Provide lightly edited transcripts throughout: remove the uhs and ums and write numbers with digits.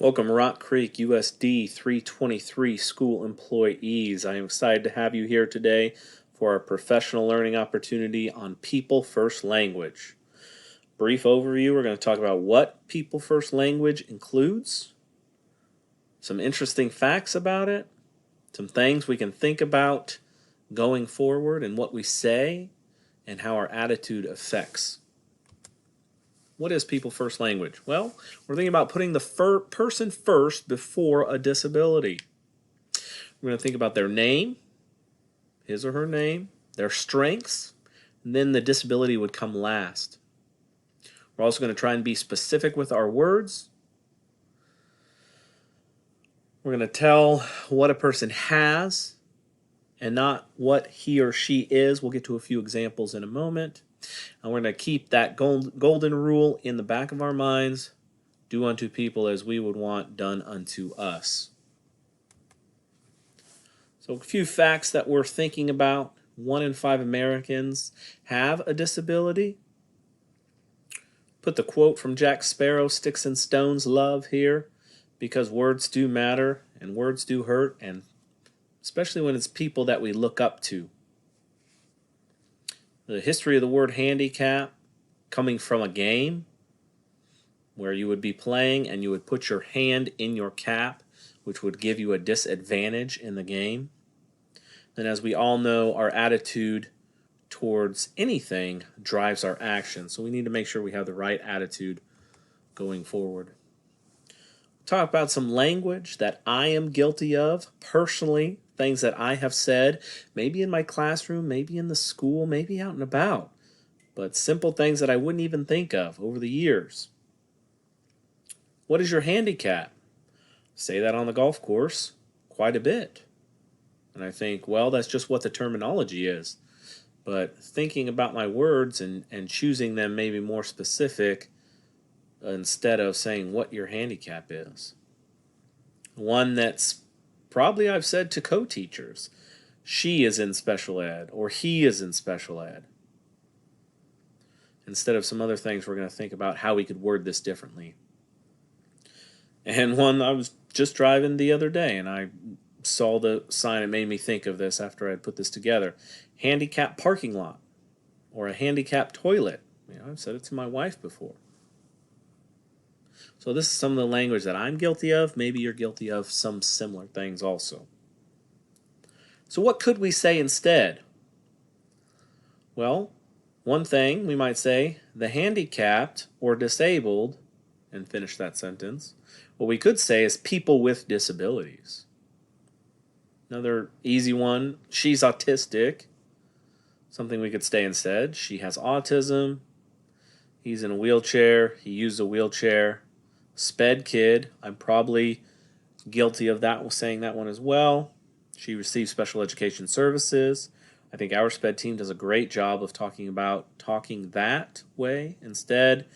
Welcome Rock Creek USD 323 school employees. I am excited to have you here today for our professional learning opportunity on People First Language. Brief overview, we're going to talk about what People First Language includes, some interesting facts about it, some things we can think about going forward and what we say and how our attitude affects. What is People First Language? Well, we're thinking about putting the person first before a disability. We're going to think about their name, his or her name, their strengths, and then the disability would come last. We're also going to try and be specific with our words. We're going to tell what a person has and not what he or she is. We'll get to a few examples in a moment. And we're going to keep that golden rule in the back of our minds. Do unto people as we would want done unto us. So a few facts that we're thinking about. 1 in 5 Americans have a disability. Put the quote from Jack Sparrow, "Sticks and stones love" here, because words do matter and words do hurt, and especially when it's people that we look up to. The history of the word handicap coming from a game where you would be playing and you would put your hand in your cap, which would give you a disadvantage in the game. And as we all know, our attitude towards anything drives our action. So we need to make sure we have the right attitude going forward. Talk about some language that I am guilty of personally, things that I have said, maybe in my classroom, maybe in the school, maybe out and about, but simple things that I wouldn't even think of over the years. What is your handicap? Say that on the golf course quite a bit. And I think, well, that's just what the terminology is. But thinking about my words and choosing them maybe more specific instead of saying what your handicap is. One that's probably I've said to co-teachers, she is in special ed or he is in special ed. Instead of some other things, we're going to think about how we could word this differently. And one, I was just driving the other day and I saw the sign. It made me think of this after I put this together. Handicap parking lot or a handicap toilet. I've said it to my wife before. So this is some of the language that I'm guilty of. Maybe you're guilty of some similar things also. So what could we say instead? Well, one thing we might say, the handicapped or disabled, and finish that sentence. What we could say is people with disabilities. Another easy one, she's autistic. Something we could say instead, she has autism. He's in a wheelchair. He used a wheelchair. SPED kid, I'm probably guilty of that, saying that one as well. She receives special education services. I think our SPED team does a great job of talking that way instead.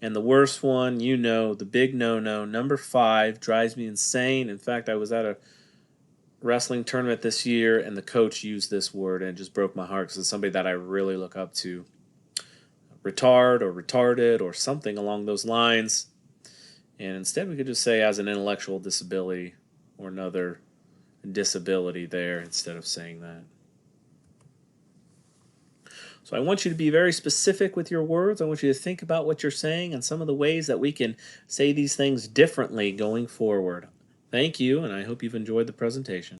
And the worst one, the big no-no, number 5, drives me insane. In fact, I was at a wrestling tournament this year and the coach used this word and it just broke my heart because it's somebody that I really look up to. Retard or retarded or something along those lines. And instead we could just say as an intellectual disability or another disability there instead of saying that. So I want you to be very specific with your words. I want you to think about what you're saying and some of the ways that we can say these things differently going forward. Thank you, and I hope you've enjoyed the presentation.